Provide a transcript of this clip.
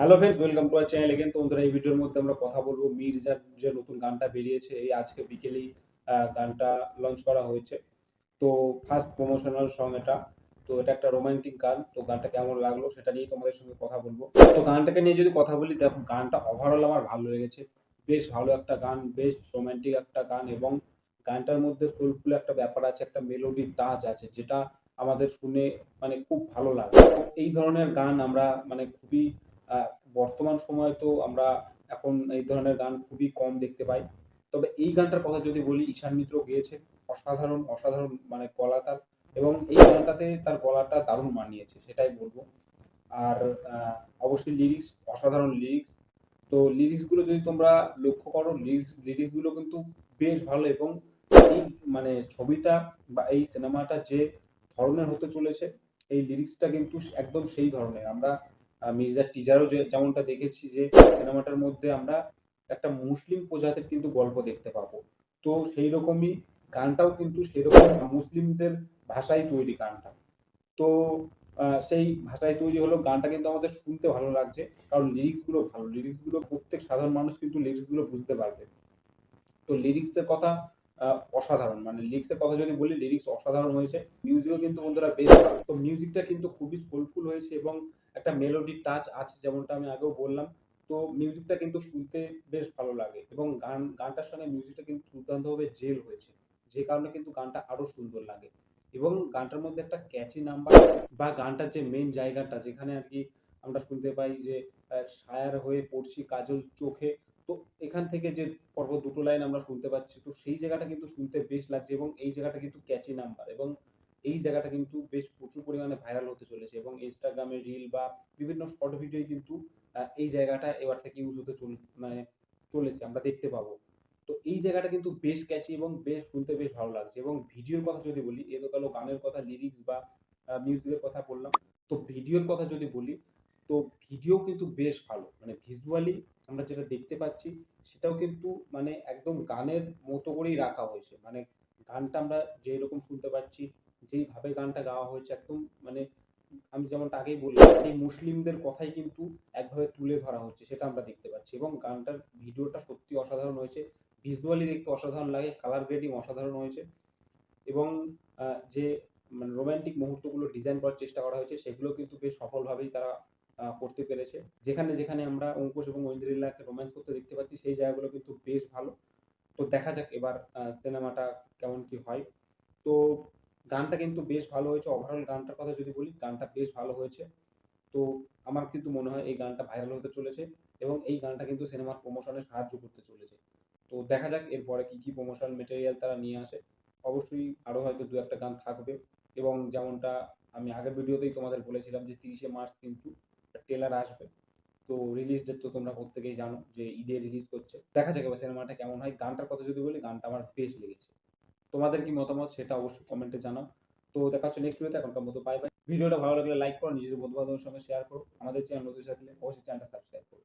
Hello friends, welcome to our channel again. তো বন্ধুরা, এই ভিডিওর মধ্যে আমরা কথা বলবো মির্জার যে নতুন গানটা বেরিয়েছে, এই আজকে বিকেলেই গানটা লঞ্চ করা হয়েছে। তো ফার্স্ট প্রমোশনাল সং এটা। তো এটা একটা রোমান্টিক গান। তো গানটা কেমন লাগলো সেটা নিয়েই তোমাদের সঙ্গে কথা বলবো। তো গানটাকে নিয়ে যদি কথা বলি, দেখো গানটা ওভারঅল আমার ভালো লেগেছে। বেশ ভালো একটা গান, বেশ রোমান্টিক একটা গান, এবং গানটার মধ্যে সোলফুল একটা ব্যাপার আছে, একটা মেলোডি টাচ আছে, যেটা আমাদের শুনে মানে খুব ভালো লাগে। তো এই ধরনের গান আমরা মানে খুবই আহ, বর্তমান সময় তো আমরা এখন এই ধরনের গান খুবই কম দেখতে পাই। তবে এই গানটার কথা যদি বলি, ঈশান মিত্র গেয়েছে। অসাধারণ অসাধারণ মানে গলা তার, এবং এই গানটাতে তার গলাটা দারুণ মানিয়েছে, সেটাই বলবো। আর অবশ্যই লিরিক্স, অসাধারণ লিরিক্স। তো লিরিক্স গুলো যদি তোমরা লক্ষ্য করো, লিরিক্স গুলো কিন্তু বেশ ভালো, এবং এই মানে ছবিটা বা এই সিনেমাটা যে ধরনের হতে চলেছে, এই লিরিক্সটা কিন্তু একদম সেই ধরনের। আমরা মির্জার টিজারও যে যেমনটা দেখেছি, যে সিনেমাটার মধ্যে আমরা একটা মুসলিম প্রজাতির কিন্তু গল্প দেখতে পাবো। তো সেই রকমই গানটাও কিন্তু সেরকম মুসলিমদের ভাষায় তৈরি গানটা। তো সেই ভাষায় তৈরি হলো গানটা, কিন্তু আমাদের শুনতে ভালো লাগছে, কারণ লিরিক্স গুলো ভালো। লিরিক্স গুলো প্রত্যেক সাধারণ মানুষ কিন্তু লিরিক্স গুলো বুঝতে পারবে। তো লিরিক্স এর কথা অসাধারণ, মানে লিরিক্স এর কথা যদি বলি, লিরিক্স অসাধারণ হয়েছে। মিউজিকও কিন্তু বন্ধুরা বেশ ভালো। তো মিউজিকটা কিন্তু খুবই সোলফুল হয়েছে, এবং একটা মেলোডি টাচ আছে, যেমনটা আমি আগেও বললাম। তো মিউজিকটা কিন্তু শুনতে বেশ ভালো লাগে, এবং গানটার সঙ্গে মিউজিকটা কিন্তু দুর্দান্তভাবে জেল হয়েছে, যে কারণে কিন্তু গানটা আরো সুন্দর লাগে। এবং গানটার মধ্যে একটা ক্যাচি নাম্বার, বা গানটার যে মেইন জায়গাটা যেখানে আর কি আমরা শুনতে পাই যে সায়ার হয়ে পড়ছি কাজল চোখে। তো এখান থেকে যে পরপর দুটো লাইন আমরা শুনতে পাচ্ছি, তো সেই জায়গাটা কিন্তু শুনতে বেশ লাগছে, এবং এই জায়গাটা কিন্তু ক্যাচি নাম্বার, এবং এই জায়গাটা কিন্তু বেশ প্রচুর পরিমাণে ভাইরাল হতে চলেছে, এবং ইনস্টাগ্রামে রিল বা বিভিন্ন শর্ট ভিডিও কিন্তু এই জায়গাটা এবার থেকে ইউজ হতে মানে চলেছে, আমরা দেখতে পাবো। তো এই জায়গাটা কিন্তু বেশ ক্যাচি, এবং বেশ শুনতে বেশ ভালো লাগছে। এবং ভিডিওর কথা যদি বলি, এ তো গেল গানের কথা, লিরিক্স বা মিউজিকের কথা বললাম। তো ভিডিওর কথা যদি বলি, তো ভিডিও কিন্তু বেশ ভালো, মানে ভিজুয়ালি আমরা যেটা দেখতে পাচ্ছি, সেটাও কিন্তু মানে একদম গানের মতো করেই রাখা হয়েছে। মানে গানটা আমরা যেই রকম শুনতে পাচ্ছি, যেইভাবে গানটা গাওয়া হয়েছে, একদম মানে আমি যেমনটা আগেই বললাম, এই মুসলিমদের কথাই কিন্তু একভাবে তুলে ধরা হচ্ছে, সেটা আমরা দেখতে পাচ্ছি। এবং গানটার ভিডিওটা সত্যি অসাধারণ হয়েছে। ভিজুয়ালি দেখতে অসাধারণ লাগে, কালার গ্রেডিং অসাধারণ হয়েছে। এবং যে মানে রোমান্টিক মুহূর্তগুলো ডিজাইন করার চেষ্টা করা হয়েছে, সেগুলো কিন্তু বেশ সফলভাবেই তারা করতে পেরেছে। যেখানে যেখানে আমরা অঙ্কুশ এবং ঐন্দ্রিলাকে রোম্যান্স করতে দেখতে পাচ্ছি, সেই জায়গাগুলো কিন্তু বেশ ভালো। তো দেখা যাক এবার সিনেমাটা কেমন কি হয়। তো গানটা কিন্তু বেশ ভালো হয়েছে। ওভারঅল গানটার কথা যদি বলি, গানটা বেশ ভালো হয়েছে। তো আমার কিন্তু মনে হয় এই গানটা ভাইরাল হতে চলেছে, এবং এই গানটা কিন্তু সিনেমার প্রমোশনে সাহায্য করতে চলেছে। তো দেখা যাক এরপরে কি কি প্রমোশনাল মেটেরিয়াল তারা নিয়ে আসে। অবশ্যই আরো হয়তো দু একটা গান থাকবে, এবং যেমনটা আমি আগের ভিডিওতেই তোমাদের বলেছিলাম যে 30শে মার্চ কিন্তু ট্রেলার আসবে। তো রিলিজ ডেট তো তোমরা প্রত্যেকেই জানো যে ঈদে রিলিজ করছে। দেখা যাক এবার সিনেমাটা কেমন হয়। গানটার কথা যদি বলি, গানটা আমার বেশ লেগেছে। তোমাদের কি মতামত সেটা অবশ্যই কমেন্টে জানাও। তো দেখা হচ্ছে নেক্সট ভিডিওতে। এখনকার মতো বাই বাই। ভিডিওটা ভালো লাগলে লাইক করো, নিজেদের বন্ধু বান্ধবের সঙ্গে শেয়ার করো। আমাদের চ্যানেল নতুন থাকলে অবশ্যই চ্যানেলটা সাবস্ক্রাইব করো।